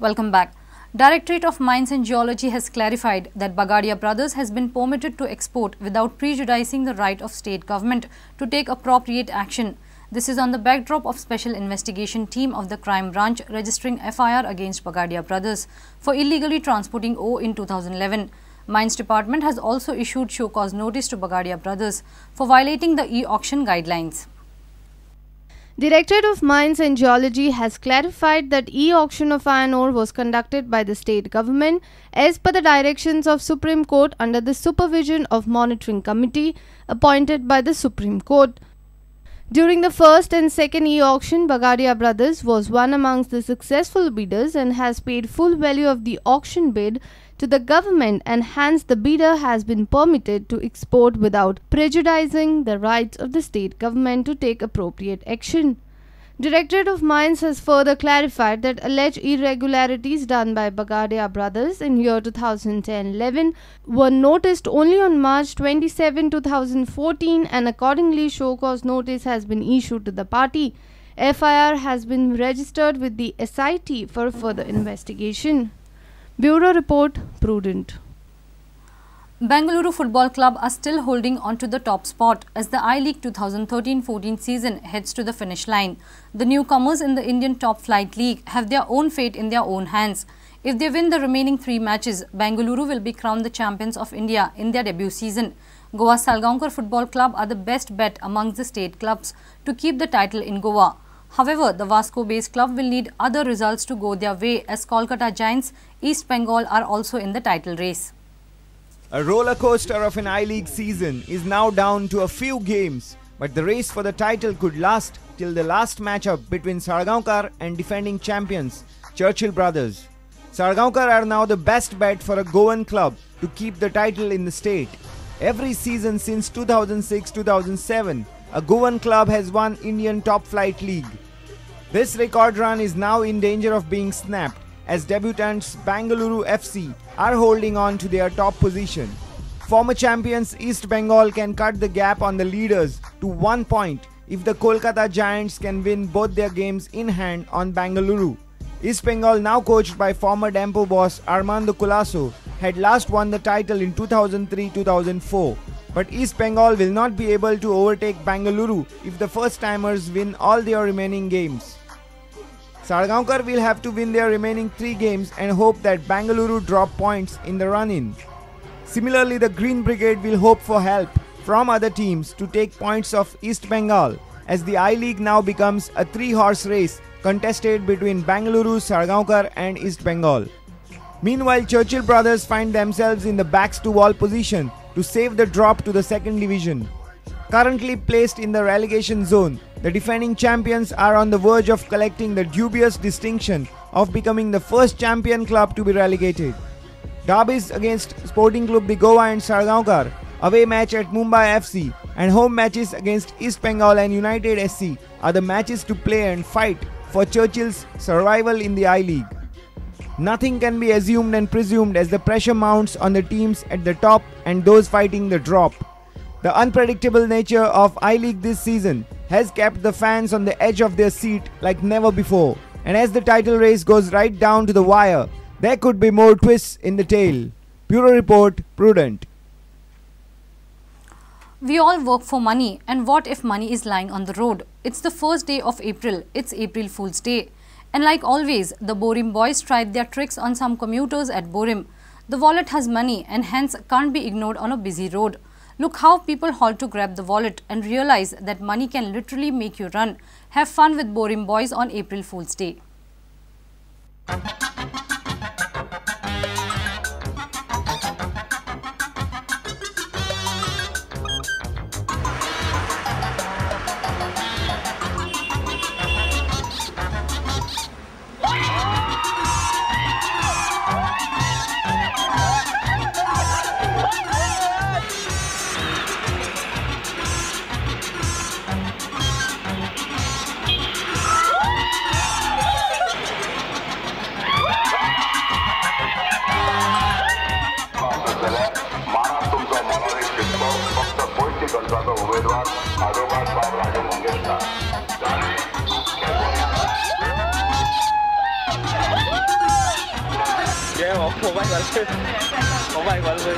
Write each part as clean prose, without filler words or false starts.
Welcome back. Directorate of Mines and Geology has clarified that Bagadia Brothers has been permitted to export without prejudicing the right of state government to take appropriate action. This is on the backdrop of Special Investigation Team of the Crime Branch registering FIR against Bagadia Brothers for illegally transporting ore in 2011. Mines Department has also issued show cause notice to Bagadia Brothers for violating the e-auction guidelines. Directorate of Mines and Geology has clarified that e-auction of iron ore was conducted by the state government as per the directions of Supreme Court under the supervision of Monitoring Committee appointed by the Supreme Court. During the first and second e-auction, Bagadia Brothers was one amongst the successful bidders and has paid full value of the auction bid to the government, and hence the bidder has been permitted to export without prejudicing the rights of the state government to take appropriate action. Directorate of Mines has further clarified that alleged irregularities done by Bagadia Brothers in year 2010-11 were noticed only on March 27, 2014, and accordingly show cause notice has been issued to the party. FIR has been registered with the SIT for further investigation. Bureau Report, Prudent. Bengaluru Football Club are still holding on to the top spot as the I-League 2013-14 season heads to the finish line. The newcomers in the Indian Top Flight League have their own fate in their own hands. If they win the remaining 3 matches, Bengaluru will be crowned the champions of India in their debut season. Goa Salgaonkar Football Club are the best bet amongst the state clubs to keep the title in Goa. However, the Vasco-based club will need other results to go their way as Kolkata Giants, East Bengal are also in the title race. A roller coaster of an I-League season is now down to a few games, but the race for the title could last till the last matchup between Salgaonkar and defending champions Churchill Brothers. Salgaonkar are now the best bet for a Goan club to keep the title in the state. Every season since 2006-2007, a Goan club has won Indian Top Flight League. This record run is now in danger of being snapped as debutants Bengaluru FC are holding on to their top position. Former champions East Bengal can cut the gap on the leaders to 1 point if the Kolkata Giants can win both their games in hand on Bengaluru. East Bengal, now coached by former Dempo boss Armando Colasso, had last won the title in 2003-2004. But East Bengal will not be able to overtake Bengaluru if the first-timers win all their remaining games. Salgaonkar will have to win their remaining 3 games and hope that Bengaluru drop points in the run-in. Similarly, the Green Brigade will hope for help from other teams to take points of East Bengal, as the I-League now becomes a 3-horse race contested between Bengaluru, Salgaonkar and East Bengal. Meanwhile, Churchill Brothers find themselves in the backs-to-wall position to save the drop to the second division. Currently placed in the relegation zone, the defending champions are on the verge of collecting the dubious distinction of becoming the first champion club to be relegated. Derbies against Sporting Club de Goa and Salgaonkar, away match at Mumbai FC, and home matches against East Bengal and United SC are the matches to play and fight for Churchill's survival in the I-League. Nothing can be assumed and presumed as the pressure mounts on the teams at the top and those fighting the drop. The unpredictable nature of I-League this season has kept the fans on the edge of their seat like never before, and as the title race goes right down to the wire, there could be more twists in the tale. Bureau Report, Prudent. We all work for money, and what if money is lying on the road? It's the first day of April, it's April Fool's Day. And like always, the Borim boys tried their tricks on some commuters at Borim. The wallet has money and hence can't be ignored on a busy road. Look how people halt to grab the wallet and realize that money can literally make you run. Have fun with Borim boys on April Fool's Day. Mobile वाले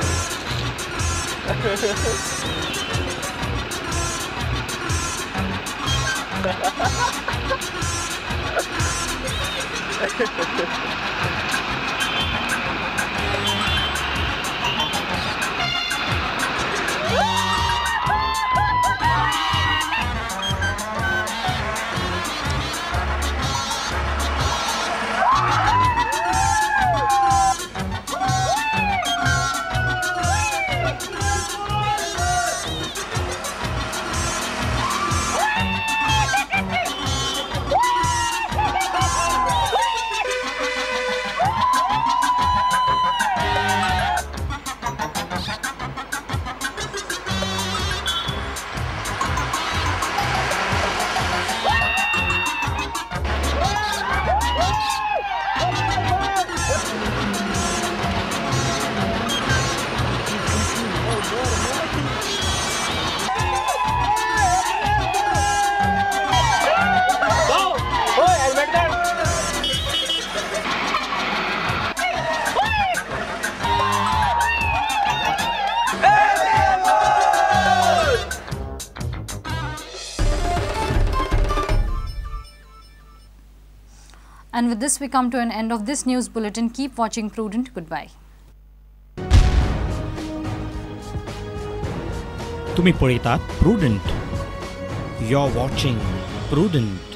And with this, we come to an end of this news bulletin. Keep watching Prudent. Goodbye. तुम्ही पळयतात prudent. You're watching Prudent.